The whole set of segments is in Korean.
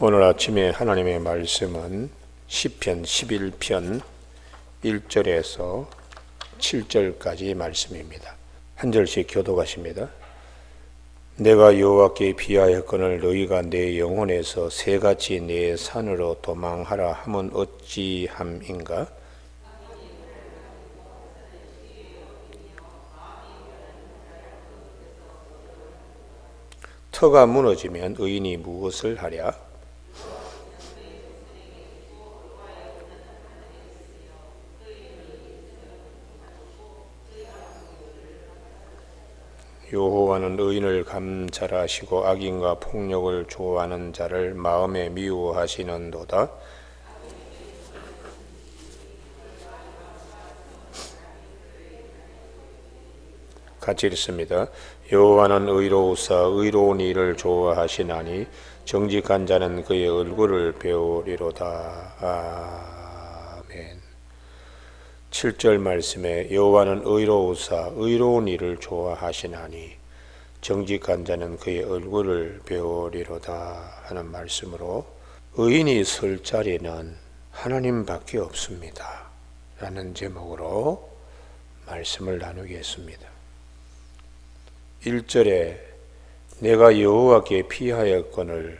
오늘 아침에 하나님의 말씀은 시편 11편 1절에서 7절까지 말씀입니다. 한 절씩 교독하십니다. 내가 여호와께 비하였거늘 너희가 내 영혼에서 새같이 내 산으로 도망하라 함은 어찌함인가? 터가 무너지면 의인이 무엇을 하랴? 여호와는 의인을 감찰하시고 악인과 폭력을 좋아하는 자를 마음에 미워하시는도다. 같이 읽습니다. 여호와는 의로우사 의로운 일을 좋아하시나니 정직한 자는 그의 얼굴을 배우리로다. 아멘. 7절 말씀에 여호와는 의로우사 의로운 일을 좋아하시나니 정직한 자는 그의 얼굴을 배우리로다 하는 말씀으로 의인이 설 자리는 하나님밖에 없습니다 라는 제목으로 말씀을 나누겠습니다. 1절에 내가 여호와께 피하였거늘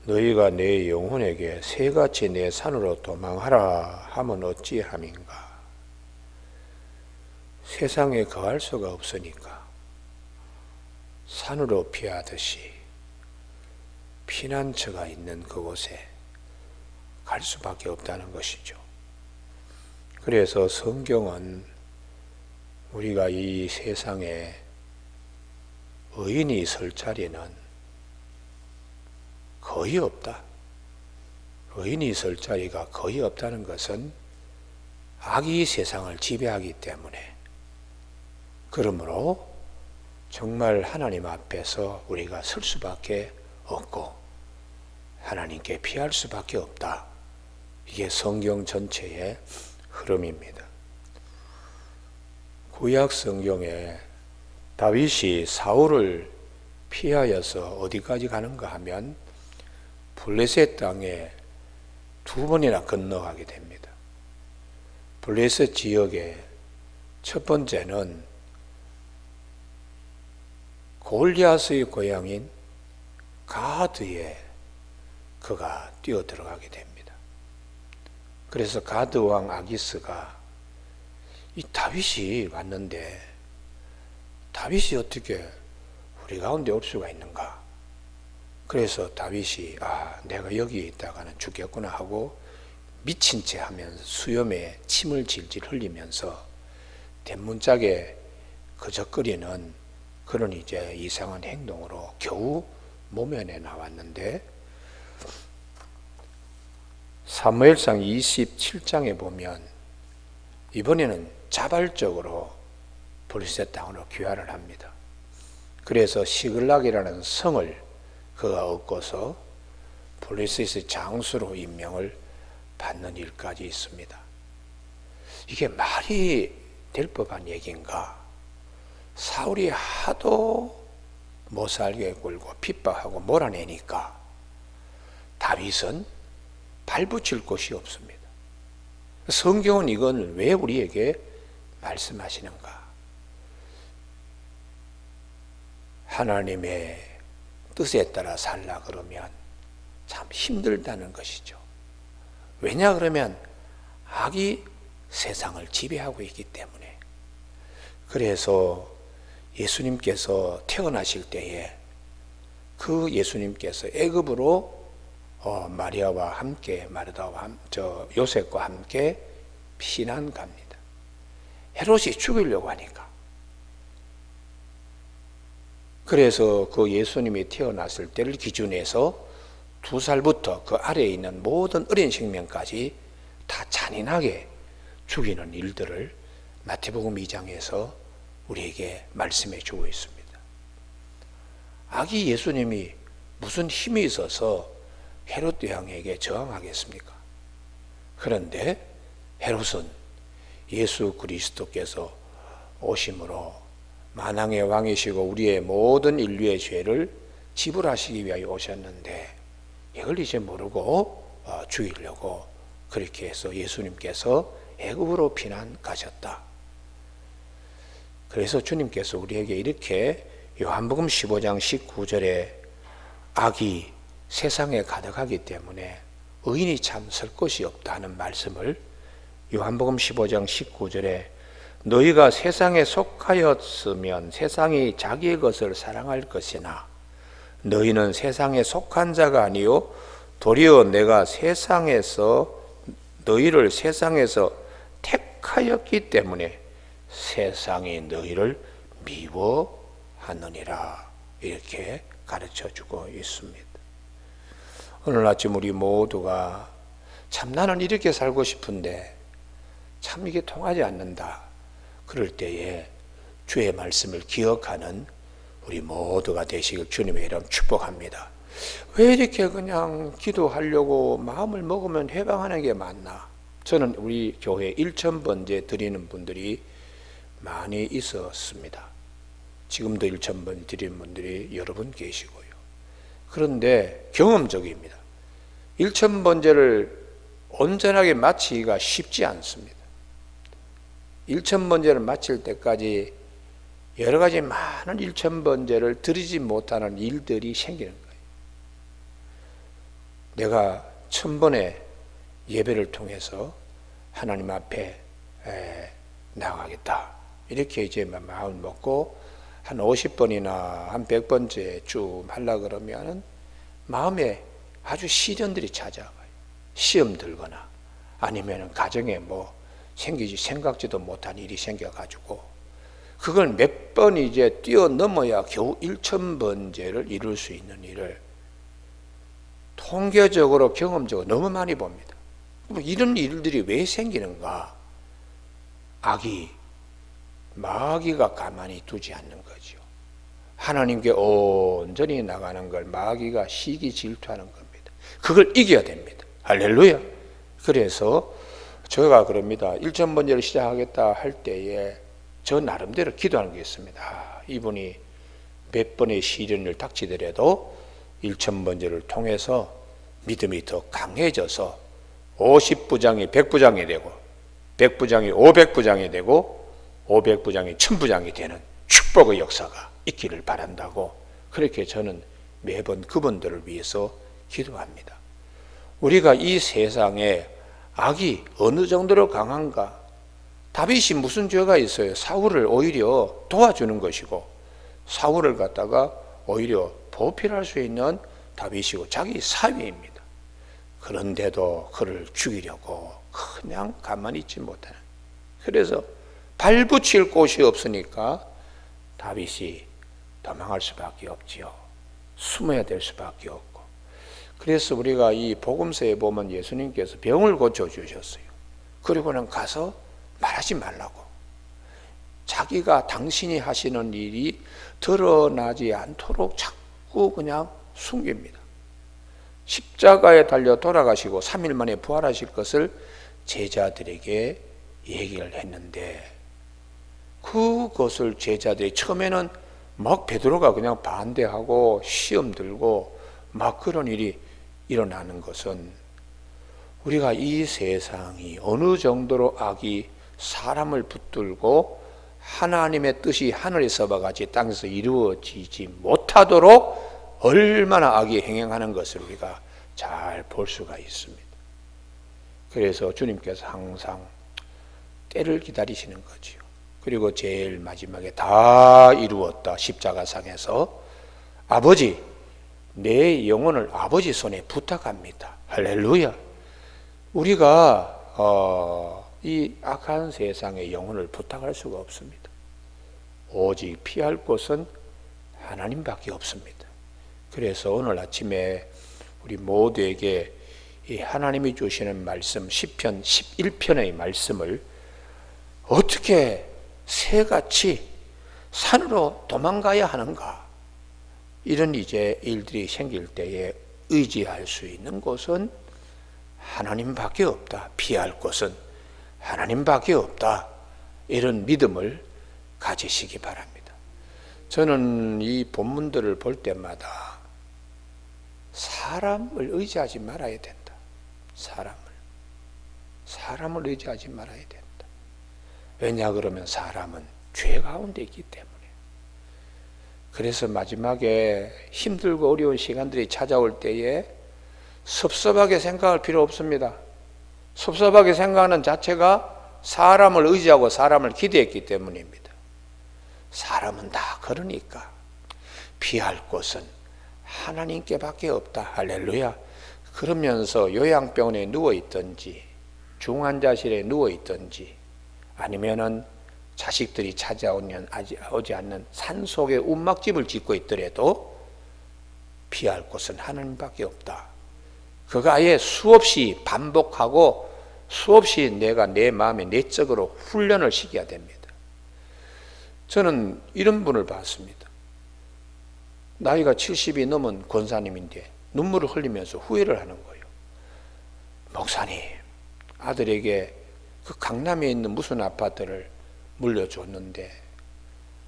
너희가 내 영혼에게 새같이 내 산으로 도망하라 하면 어찌함인가? 세상에 거할 수가 없으니까 산으로 피하듯이 피난처가 있는 그곳에 갈 수밖에 없다는 것이죠. 그래서 성경은 우리가 이 세상에 의인이 설 자리는 거의 없다. 의인이 설 자리가 거의 없다는 것은 악이 세상을 지배하기 때문에, 그러므로 정말 하나님 앞에서 우리가 설 수밖에 없고 하나님께 피할 수밖에 없다. 이게 성경 전체의 흐름입니다. 구약 성경에 다윗이 사울을 피하여서 어디까지 가는가 하면 블레셋 땅에 2번이나 건너가게 됩니다. 블레셋 지역에 첫 번째는 골리앗의 고향인 가드에 그가 뛰어 들어가게 됩니다. 그래서 가드 왕 아기스가 이 다윗이 왔는데 다윗이 어떻게 우리 가운데 올 수가 있는가? 그래서 다윗이 내가 여기에 있다가는 죽겠구나 하고 미친 채 하면서 수염에 침을 질질 흘리면서 대문짝에 거적거리는 그런 이제 이상한 행동으로 겨우 모면에 나왔는데, 사무엘상 27장에 보면 이번에는 자발적으로 블레셋 땅으로 귀화를 합니다. 그래서 시글락이라는 성을 그가 얻고서 블레셋의 장수로 임명을 받는 일까지 있습니다. 이게 말이 될 법한 얘기인가? 사울이 하도 못살게 굴고 핍박하고 몰아내니까 다윗은 발붙일 곳이 없습니다. 성경은 이건 왜 우리에게 말씀하시는가? 하나님의 뜻에 따라 살라 그러면 참 힘들다는 것이죠. 왜냐 그러면 악이 세상을 지배하고 있기 때문에. 그래서 예수님께서 태어나실 때에 그 예수님께서 애굽으로 마리아와 함께 요셉과 함께 피난 갑니다. 헤롯이 죽이려고 하니까. 그래서 그 예수님이 태어났을 때를 기준해서 2살부터 그 아래에 있는 모든 어린 생명까지 다 잔인하게 죽이는 일들을 마태복음 2장에서 우리에게 말씀해 주고 있습니다. 아기 예수님이 무슨 힘이 있어서 헤롯 대왕에게 저항하겠습니까? 그런데 헤롯은 예수 그리스도께서 오심으로 만왕의 왕이시고 우리의 모든 인류의 죄를 지불하시기 위하여 오셨는데 이걸 이제 모르고 죽이려고 그렇게 해서 예수님께서 애굽으로 피난 가셨다. 그래서 주님께서 우리에게 이렇게 요한복음 15장 19절에 악이 세상에 가득하기 때문에 의인이 참 설 곳이 없다 하는 말씀을 요한복음 15장 19절에 너희가 세상에 속하였으면 세상이 자기의 것을 사랑할 것이나 너희는 세상에 속한 자가 아니요 도리어 내가 너희를 세상에서 택하였기 때문에 세상이 너희를 미워하느니라 이렇게 가르쳐주고 있습니다. 오늘 아침 우리 모두가 참 나는 이렇게 살고 싶은데 참 이게 통하지 않는다. 그럴 때에 주의 말씀을 기억하는 우리 모두가 되시길 주님의 이름 축복합니다. 왜 이렇게 그냥 기도하려고 마음을 먹으면 해방하는 게 맞나? 저는 우리 교회 1000번제 드리는 분들이 많이 있었습니다. 지금도 1000번 드리는 분들이 여러 분 계시고요. 그런데 경험적입니다. 1000번제를 온전하게 마치기가 쉽지 않습니다. 1000번제를 마칠 때까지 여러 가지 많은 1000번제를 드리지 못하는 일들이 생기는 거예요. 내가 1000번의 예배를 통해서 하나님 앞에 나가겠다. 이렇게 이제 마음을 먹고 한 50번이나 한 100번째 쭉 하려고 그러면은 마음에 아주 시련들이 찾아와요. 시험 들거나 아니면은 가정에 생각지도 못한 일이 생겨가지고 그걸 몇 번 이제 뛰어넘어야 겨우 1000번째를 이룰 수 있는 일을 통계적으로 경험적으로 너무 많이 봅니다. 이런 일들이 왜 생기는가? 마귀가 가만히 두지 않는 거죠. 하나님께 온전히 나가는 걸 마귀가 시기 질투하는 겁니다. 그걸 이겨야 됩니다. 할렐루야. 그래서 제가 그럽니다. 1000번째를 시작하겠다 할 때에 저 나름대로 기도하는 게 있습니다. 이분이 몇 번의 시련을 닥치더라도 1000번째를 통해서 믿음이 더 강해져서 50부장이 100부장이 되고 100부장이 500부장이 되고 500부장이 1000부장이 되는 축복의 역사가 있기를 바란다고 그렇게 저는 매번 그분들을 위해서 기도합니다. 우리가 이 세상에 악이 어느 정도로 강한가? 다윗이 무슨 죄가 있어요? 사울을 오히려 도와주는 것이고 사울을 갖다가 오히려 보필할 수 있는 다윗이고 자기 사위입니다. 그런데도 그를 죽이려고 그냥 가만히 있지 못하는. 그래서 발붙일 곳이 없으니까 다윗이 도망할 수밖에 없지요. 숨어야 될 수밖에 없고. 그래서 우리가 이 복음서에 보면 예수님께서 병을 고쳐주셨어요. 그리고는 가서 말하지 말라고. 자기가 당신이 하시는 일이 드러나지 않도록 자꾸 그냥 숨깁니다. 십자가에 달려 돌아가시고 3일 만에 부활하실 것을 제자들에게 얘기를 했는데 그것을 제자들이 처음에는 막 베드로가 그냥 반대하고 시험 들고 막 그런 일이 일어나는 것은 우리가 이 세상이 어느 정도로 악이 사람을 붙들고 하나님의 뜻이 하늘에서와 같이 땅에서 이루어지지 못하도록 얼마나 악이 행행하는 것을 우리가 잘 볼 수가 있습니다. 그래서 주님께서 항상 때를 기다리시는 거지요. 그리고 제일 마지막에 다 이루었다 십자가상에서 아버지 내 영혼을 아버지 손에 부탁합니다. 할렐루야. 우리가 이 악한 세상의 영혼을 부탁할 수가 없습니다. 오직 피할 곳은 하나님밖에 없습니다. 그래서 오늘 아침에 우리 모두에게 이 하나님이 주시는 말씀 시편 11편의 말씀을 어떻게 새같이 산으로 도망가야 하는가? 이런 이제 일들이 생길 때에 의지할 수 있는 곳은 하나님밖에 없다. 피할 곳은 하나님밖에 없다. 이런 믿음을 가지시기 바랍니다. 저는 이 본문들을 볼 때마다 사람을 의지하지 말아야 된다. 사람을 의지하지 말아야 된다. 왜냐 그러면 사람은 죄 가운데 있기 때문에. 그래서 마지막에 힘들고 어려운 시간들이 찾아올 때에 섭섭하게 생각할 필요 없습니다. 섭섭하게 생각하는 자체가 사람을 의지하고 사람을 기대했기 때문입니다. 사람은 다 그러니까 피할 곳은 하나님께 밖에 없다. 할렐루야. 그러면서 요양병원에 누워있든지 중환자실에 누워있든지 아니면은 자식들이 찾아오지 않는 산속에 움막집을 짓고 있더라도 피할 곳은 하나님밖에 없다. 그가 아예 수없이 반복하고 수없이 내가 내 마음에 내적으로 훈련을 시켜야 됩니다. 저는 이런 분을 봤습니다. 나이가 70이 넘은 권사님인데 눈물을 흘리면서 후회를 하는 거예요. 목사님, 아들에게 그 강남에 있는 무슨 아파트를 물려줬는데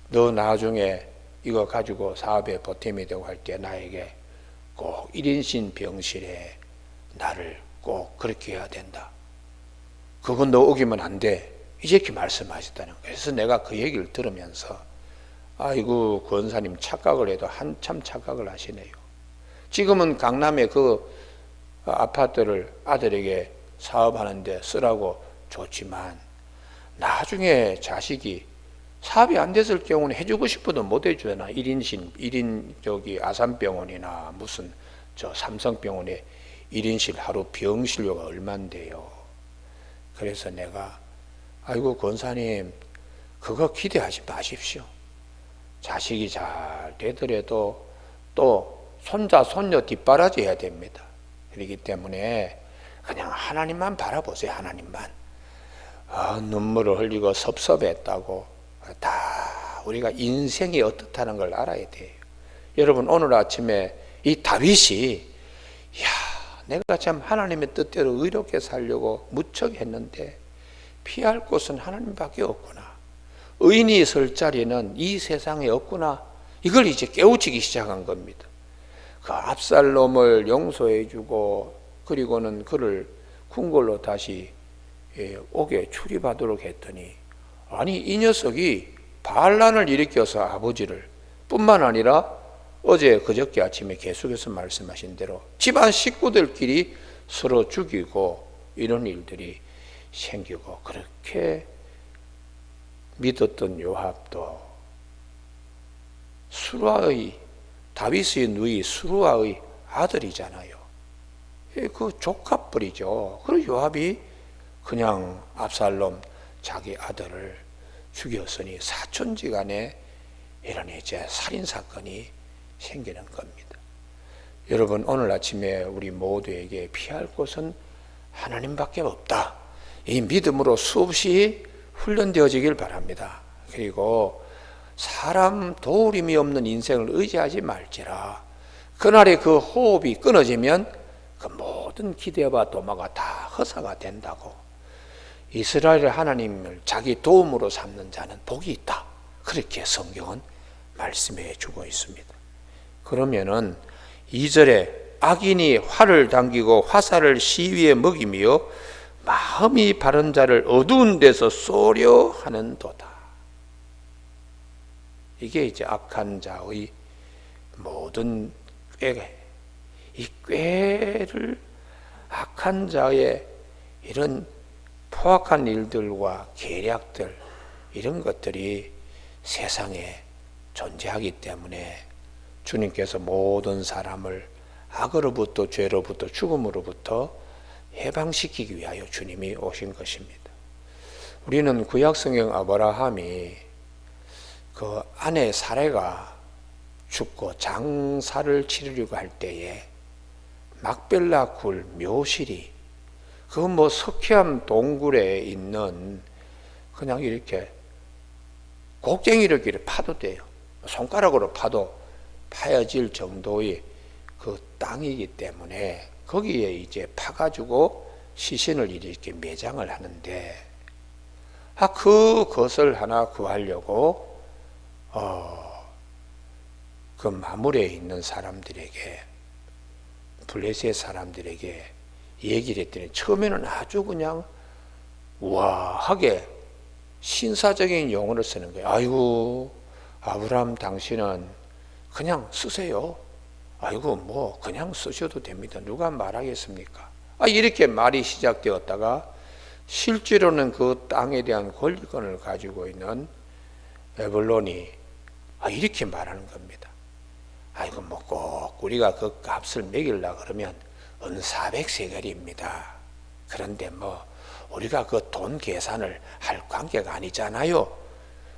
너 나중에 이거 가지고 사업에 보탬이 되고 할 때 나에게 꼭 1인실 병실에 나를 꼭 그렇게 해야 된다. 그건 너 어기면 안 돼. 이렇게 말씀하셨다는 거예요. 그래서 내가 그 얘기를 들으면서 아이고 권사님 착각을 해도 한참 착각을 하시네요. 지금은 강남에 그 아파트를 아들에게 사업하는데 쓰라고 줬지만 나중에 자식이 사업이 안 됐을 경우는 해주고 싶어도 못 해주잖아. 1인 저기 아산병원이나 무슨 저 삼성병원에 1인실 하루 병실료가 얼만데요. 그래서 내가 아이고 권사님 그거 기대하지 마십시오. 자식이 잘 되더라도 또 손자 손녀 뒷바라지 해야 됩니다. 그렇기 때문에 그냥 하나님만 바라보세요. 하나님만. 눈물을 흘리고 섭섭했다고 다 우리가 인생이 어떻다는 걸 알아야 돼요. 여러분 오늘 아침에 이 다윗이 내가 참 하나님의 뜻대로 의롭게 살려고 무척 했는데 피할 곳은 하나님밖에 없구나. 의인이 설 자리는 이 세상에 없구나. 이걸 이제 깨우치기 시작한 겁니다. 그 압살롬을 용서해주고 그리고는 그를 궁궐로 다시 옥에 출입하도록 했더니 아니 이 녀석이 반란을 일으켜서 아버지를 뿐만 아니라 어제 그저께 아침에 계속해서 말씀하신 대로 집안 식구들끼리 서로 죽이고 이런 일들이 생기고 그렇게 믿었던 요압도 수루아의 다윗의 누이 수루아의 아들이잖아요. 그 조카뻘이죠. 그리고 요압이 그냥 압살롬 자기 아들을 죽였으니 사촌지간에 이런 이제 살인사건이 생기는 겁니다. 여러분 오늘 아침에 우리 모두에게 피할 곳은 하나님밖에 없다. 이 믿음으로 수없이 훈련되어지길 바랍니다. 그리고 사람 도우림이 없는 인생을 의지하지 말지라. 그날의 그 호흡이 끊어지면 그 모든 기대와 도마가 다 허사가 된다고. 이스라엘 하나님을 자기 도움으로 삼는 자는 복이 있다. 그렇게 성경은 말씀해 주고 있습니다. 그러면은 2절에 악인이 활을 당기고 화살을 시위에 먹이며 마음이 바른 자를 어두운 데서 쏘려 하는도다. 이게 이제 악한 자의 모든 꾀, 이 꾀를 악한 자의 이런 포악한 일들과 계략들 이런 것들이 세상에 존재하기 때문에 주님께서 모든 사람을 악으로부터 죄로부터 죽음으로부터 해방시키기 위하여 주님이 오신 것입니다. 우리는 구약성경 아브라함이 그 아내 사레가 죽고 장사를 치르려고 할 때에 막벨라 굴 묘실이 그 뭐 석회암 동굴에 있는 그냥 이렇게 곡괭이를 이렇게 파도 돼요. 손가락으로 파도 파여질 정도의 그 땅이기 때문에 거기에 이제 파가지고 시신을 이렇게 매장을 하는데 그것을 하나 구하려고 그 마물에 있는 사람들에게 블레셋 사람들에게 얘기를 했더니 처음에는 아주 그냥 우아하게 신사적인 용어를 쓰는 거예요. 아이고 아브라함 당신은 그냥 쓰세요. 아이고 뭐 그냥 쓰셔도 됩니다. 누가 말하겠습니까? 이렇게 말이 시작되었다가 실제로는 그 땅에 대한 권리권을 가지고 있는 에블론이 이렇게 말하는 겁니다. 아이고 뭐 꼭 우리가 그 값을 매기려고 그러면 은 400세겔입니다. 그런데 뭐 우리가 그 돈 계산을 할 관계가 아니잖아요.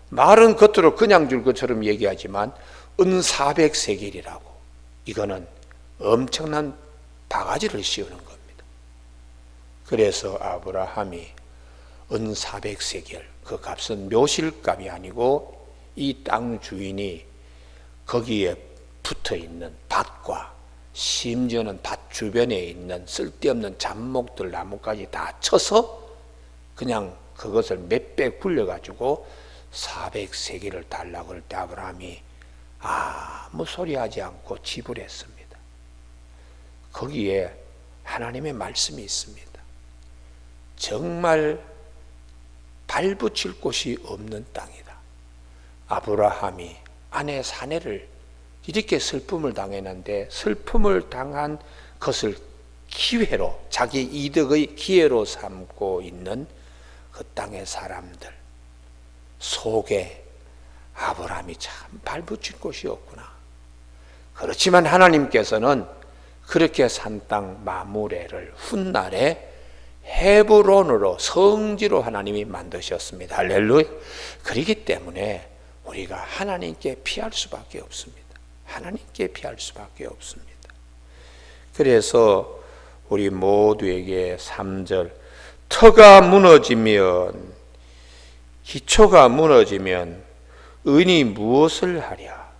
말은 겉으로 그냥 줄 것처럼 얘기하지만 은 400세겔이라고 이거는 엄청난 바가지를 씌우는 겁니다. 그래서 아브라함이 은 400세겔 그 값은 묘실값이 아니고 이 땅 주인이 거기에 붙어 있는 밭과 심지어는 밭 주변에 있는 쓸데없는 잡목들 나무까지 다 쳐서 그냥 그것을 몇 배 굴려가지고 400세겔을 달라고 할 때 아브라함이 아무 소리하지 않고 지불했습니다. 거기에 하나님의 말씀이 있습니다. 정말 발붙일 곳이 없는 땅이다. 아브라함이 아내 사내를 이렇게 슬픔을 당했는데 슬픔을 당한 것을 기회로 자기 이득의 기회로 삼고 있는 그 땅의 사람들 속에 아브라함이 참 발붙일 곳이 없구나. 그렇지만 하나님께서는 그렇게 산 땅 마므레를 훗날에 헤브론으로 성지로 하나님이 만드셨습니다. 할렐루야. 그렇기 때문에 우리가 하나님께 피할 수밖에 없습니다. 하나님께 피할 수밖에 없습니다. 그래서 우리 모두에게 3절 터가 무너지면 기초가 무너지면 은이 무엇을 하랴?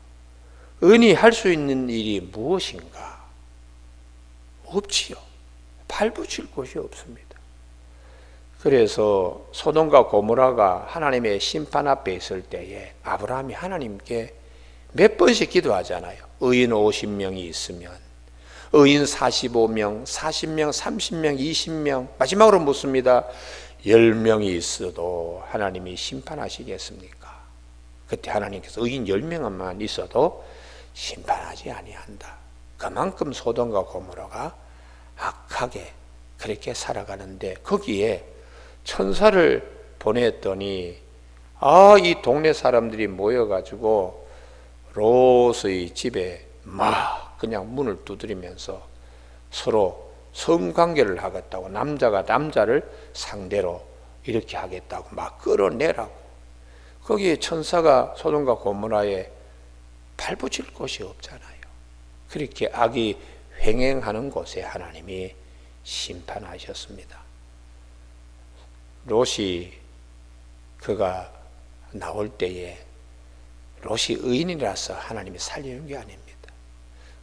은이 할 수 있는 일이 무엇인가? 없지요. 발붙일 곳이 없습니다. 그래서 소돔과 고모라가 하나님의 심판 앞에 있을 때에 아브라함이 하나님께 몇 번씩 기도하잖아요. 의인 50명이 있으면 의인 45명, 40명, 30명, 20명 마지막으로 묻습니다. 10명이 있어도 하나님이 심판하시겠습니까? 그때 하나님께서 의인 10명만 있어도 심판하지 아니한다. 그만큼 소돔과 고모라가 악하게 그렇게 살아가는데 거기에 천사를 보냈더니 이 동네 사람들이 모여가지고 롯의 집에 막 그냥 문을 두드리면서 서로 성관계를 하겠다고 남자가 남자를 상대로 이렇게 하겠다고 막 끌어내라고 거기에 천사가 소돔과 고모라에 발붙일 곳이 없잖아요. 그렇게 악이 횡행하는 곳에 하나님이 심판하셨습니다. 롯이 그가 나올 때에 롯이 의인이라서 하나님이 살려준 게 아닙니다.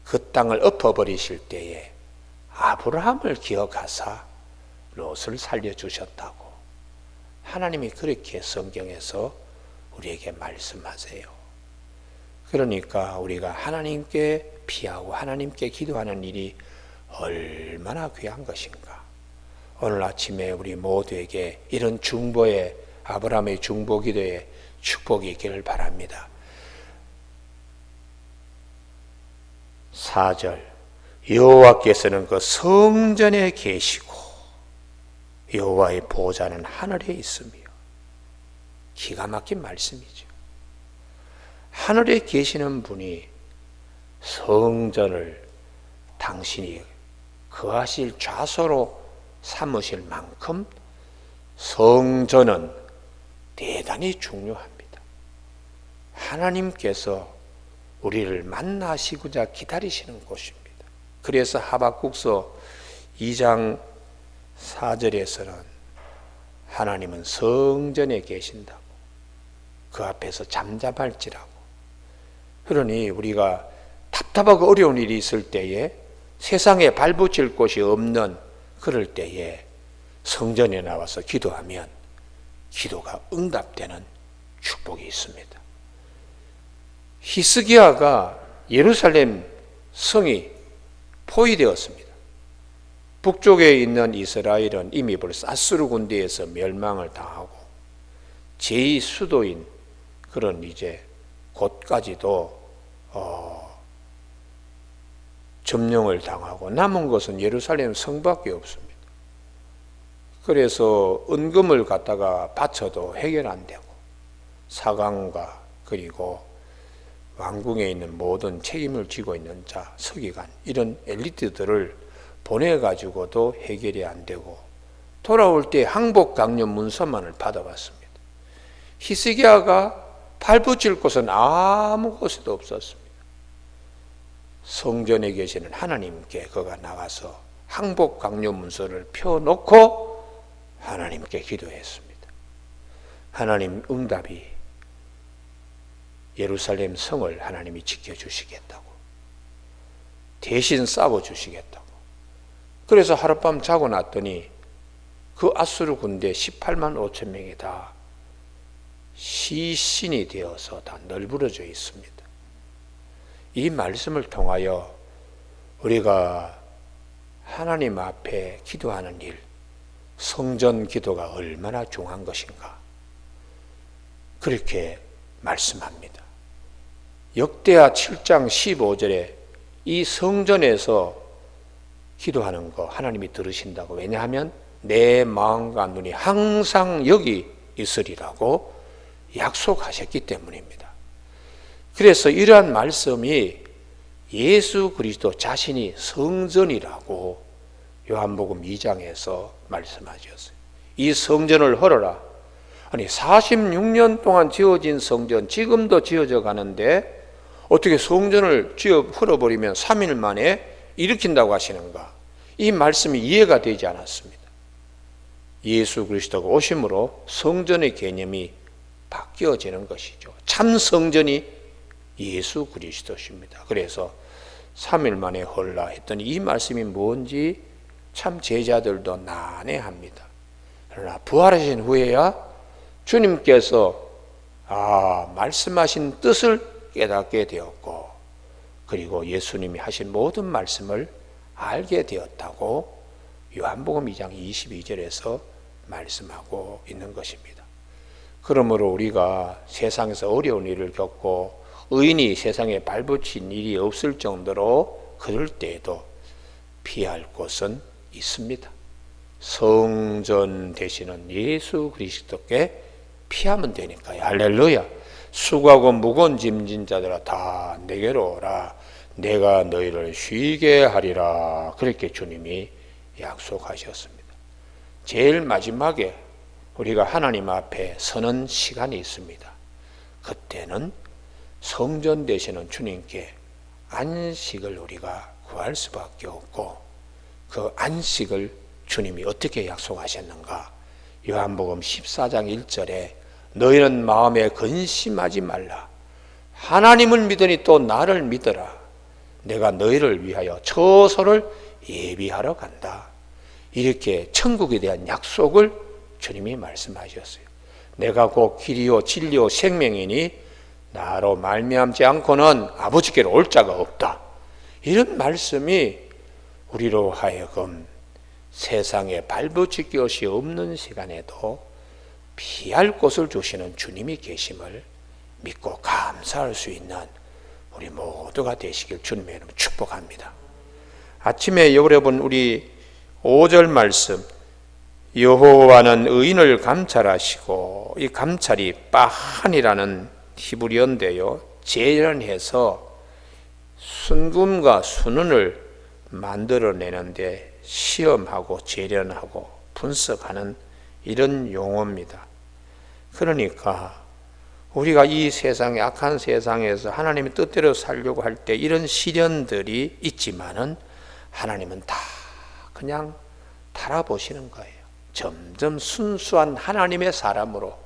그 땅을 엎어버리실 때에 아브라함을 기억하사 롯을 살려주셨다고 하나님이 그렇게 성경에서 우리에게 말씀하세요. 그러니까 우리가 하나님께 피하고 하나님께 기도하는 일이 얼마나 귀한 것인가. 오늘 아침에 우리 모두에게 이런 중보의 아브라함의 중보 기도에 축복이 있기를 바랍니다. 4절 여호와께서는 그 성전에 계시고 여호와의 보좌는 하늘에 있으며 기가 막힌 말씀이죠. 하늘에 계시는 분이 성전을 당신이 거하실 좌소로 삼으실 만큼 성전은 대단히 중요합니다. 하나님께서 우리를 만나시고자 기다리시는 곳입니다. 그래서 하박국서 2장 4절에서는 하나님은 성전에 계신다고 그 앞에서 잠잠할지라고. 그러니 우리가 답답하고 어려운 일이 있을 때에 세상에 발붙일 곳이 없는 그럴 때에 성전에 나와서 기도하면 기도가 응답되는 축복이 있습니다. 히스기야가 예루살렘 성이 포위되었습니다. 북쪽에 있는 이스라엘은 이미 사스르 군대에서 멸망을 당하고 제2 수도인 그런 이제 곳까지도 점령을 당하고 남은 것은 예루살렘 성밖에 없습니다. 그래서 은금을 갖다가 바쳐도 해결 안 되고 사강과 그리고 왕궁에 있는 모든 책임을 지고 있는 자, 서기관 이런 엘리트들을 보내가지고도 해결이 안 되고 돌아올 때 항복 강요 문서만을 받아봤습니다. 히스기야가 발붙일 곳은 아무 곳에도 없었습니다. 성전에 계시는 하나님께 그가 나가서 항복 강요 문서를 펴놓고 하나님께 기도했습니다. 하나님 응답이 예루살렘 성을 하나님이 지켜주시겠다고, 대신 싸워주시겠다고. 그래서 하룻밤 자고 났더니 그 아수르 군대 18만 5천 명이 다 시신이 되어서 다 널브러져 있습니다. 이 말씀을 통하여 우리가 하나님 앞에 기도하는 일, 성전 기도가 얼마나 중요한 것인가 그렇게 말씀합니다. 역대하 7장 15절에 이 성전에서 기도하는 거 하나님이 들으신다고. 왜냐하면 내 마음과 눈이 항상 여기 있으리라고 약속하셨기 때문입니다. 그래서 이러한 말씀이 예수 그리스도 자신이 성전이라고 요한복음 2장에서 말씀하셨어요. 이 성전을 헐어라. 아니 46년 동안 지어진 성전 지금도 지어져 가는데 어떻게 성전을 헐어버리면 3일 만에 일으킨다고 하시는가? 이 말씀이 이해가 되지 않았습니다. 예수 그리스도가 오심으로 성전의 개념이 바뀌어지는 것이죠. 참 성전이 예수 그리스도십니다. 그래서 3일 만에 헐라 했더니 이 말씀이 뭔지 참 제자들도 난해합니다. 그러나 부활하신 후에야 주님께서 말씀하신 뜻을 깨닫게 되었고 그리고 예수님이 하신 모든 말씀을 알게 되었다고 요한복음 2장 22절에서 말씀하고 있는 것입니다. 그러므로 우리가 세상에서 어려운 일을 겪고 의인이 세상에 발붙인 일이 없을 정도로 그럴 때에도 피할 곳은 있습니다. 성전 되시는 예수 그리스도께 피하면 되니까요. 할렐루야. 수고하고 무거운 짐진 자들아 다 내게로 오라. 내가 너희를 쉬게 하리라. 그렇게 주님이 약속하셨습니다. 제일 마지막에 우리가 하나님 앞에 서는 시간이 있습니다. 그때는 성전 되시는 주님께 안식을 우리가 구할 수밖에 없고 그 안식을 주님이 어떻게 약속하셨는가? 요한복음 14장 1절에 너희는 마음에 근심하지 말라. 하나님을 믿으니 또 나를 믿어라. 내가 너희를 위하여 처소를 예비하러 간다. 이렇게 천국에 대한 약속을 주님이 말씀하셨어요. 내가 곧 길이요 진리요 생명이니 나로 말미암지 않고는 아버지께로 올 자가 없다. 이런 말씀이 우리로 하여금 세상에 발붙일 것이 없는 시간에도 피할 곳을 주시는 주님이 계심을 믿고 감사할 수 있는 우리 모두가 되시길 주님의 이름으로 축복합니다. 아침에 여러분 우리 5절 말씀, 여호와는 의인을 감찰하시고, 이 감찰이 빠한이라는 히브리어인데요, 재련해서 순금과 순은을 만들어내는데 시험하고 재련하고 분석하는 이런 용어입니다. 그러니까 우리가 이 세상에, 악한 세상에서 하나님의 뜻대로 살려고 할 때 이런 시련들이 있지만은 하나님은 다 그냥 달아보시는 거예요. 점점 순수한 하나님의 사람으로,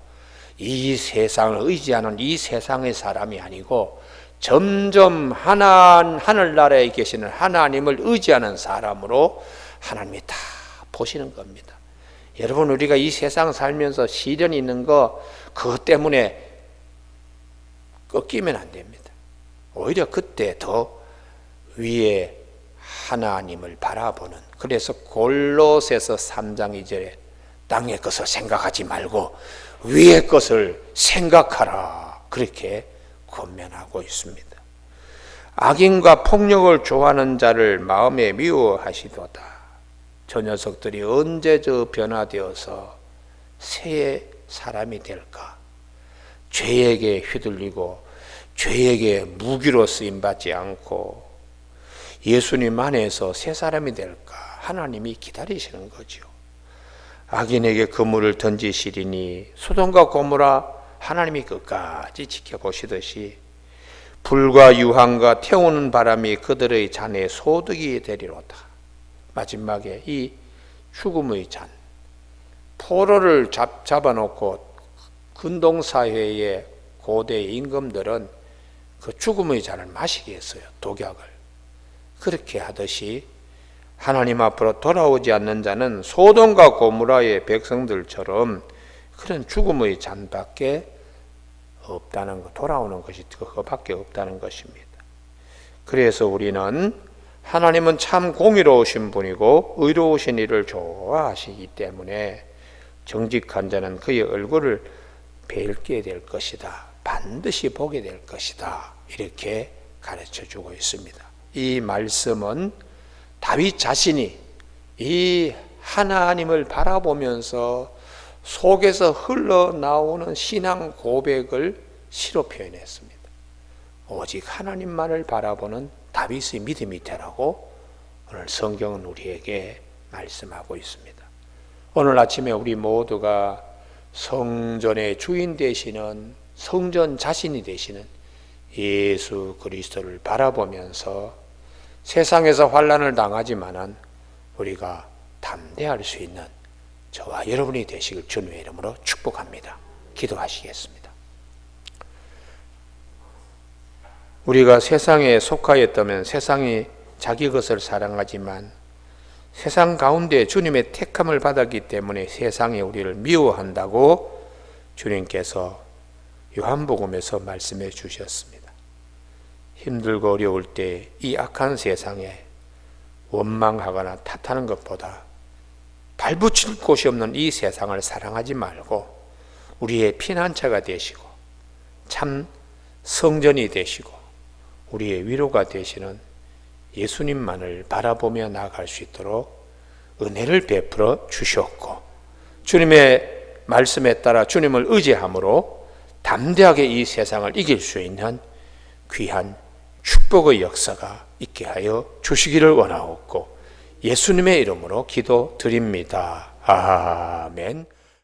이 세상을 의지하는 이 세상의 사람이 아니고 점점 하늘나라에 계시는 하나님을 의지하는 사람으로 하나님이 다 보시는 겁니다. 여러분, 우리가 이 세상 살면서 시련이 있는 거 그것 때문에 꺾이면 안 됩니다. 오히려 그때 더 위에 하나님을 바라보는, 그래서 골로새서 3장 2절에 땅의 것을 생각하지 말고 위의 것을 생각하라, 그렇게 권면하고 있습니다. 악인과 폭력을 좋아하는 자를 마음에 미워하시도다. 저 녀석들이 언제 변화되어서 새 사람이 될까? 죄에게 휘둘리고 죄에게 무기로 쓰임받지 않고 예수님 안에서 새 사람이 될까? 하나님이 기다리시는 거죠. 악인에게 그물을 던지시리니 소돔과 고모라 하나님이 끝까지 지켜보시듯이 불과 유황과 태우는 바람이 그들의 잔에 소득이 되리로다. 마지막에 이 죽음의 잔, 포로를 잡아놓고 근동사회의 고대 임금들은 그 죽음의 잔을 마시게 했어요. 독약을. 그렇게 하듯이 하나님 앞으로 돌아오지 않는 자는 소돔과 고모라의 백성들처럼 그런 죽음의 잔밖에 없다는 것, 돌아오는 것이 그거밖에 없다는 것입니다. 그래서 우리는 하나님은 참 공의로우신 분이고 의로우신 일을 좋아하시기 때문에 정직한 자는 그의 얼굴을 뵐게 될 것이다, 반드시 보게 될 것이다, 이렇게 가르쳐주고 있습니다. 이 말씀은 다윗 자신이 이 하나님을 바라보면서 속에서 흘러나오는 신앙 고백을 시로 표현했습니다. 오직 하나님만을 바라보는 다윗의 믿음이 되라고 오늘 성경은 우리에게 말씀하고 있습니다. 오늘 아침에 우리 모두가 성전의 주인 되시는, 성전 자신이 되시는 예수 그리스도를 바라보면서 세상에서 환난을 당하지만은 우리가 담대할 수 있는 저와 여러분이 되시길 주님의 이름으로 축복합니다. 기도하시겠습니다. 우리가 세상에 속하였다면 세상이 자기 것을 사랑하지만 세상 가운데 주님의 택함을 받았기 때문에 세상이 우리를 미워한다고 주님께서 요한복음에서 말씀해 주셨습니다. 힘들고 어려울 때 이 악한 세상에 원망하거나 탓하는 것보다 발붙일 곳이 없는 이 세상을 사랑하지 말고 우리의 피난처가 되시고 참 성전이 되시고 우리의 위로가 되시는 예수님만을 바라보며 나아갈 수 있도록 은혜를 베풀어 주셨고, 주님의 말씀에 따라 주님을 의지함으로 담대하게 이 세상을 이길 수 있는 귀한 축복의 역사가 있게 하여 주시기를 원하옵고 예수님의 이름으로 기도드립니다. 아멘.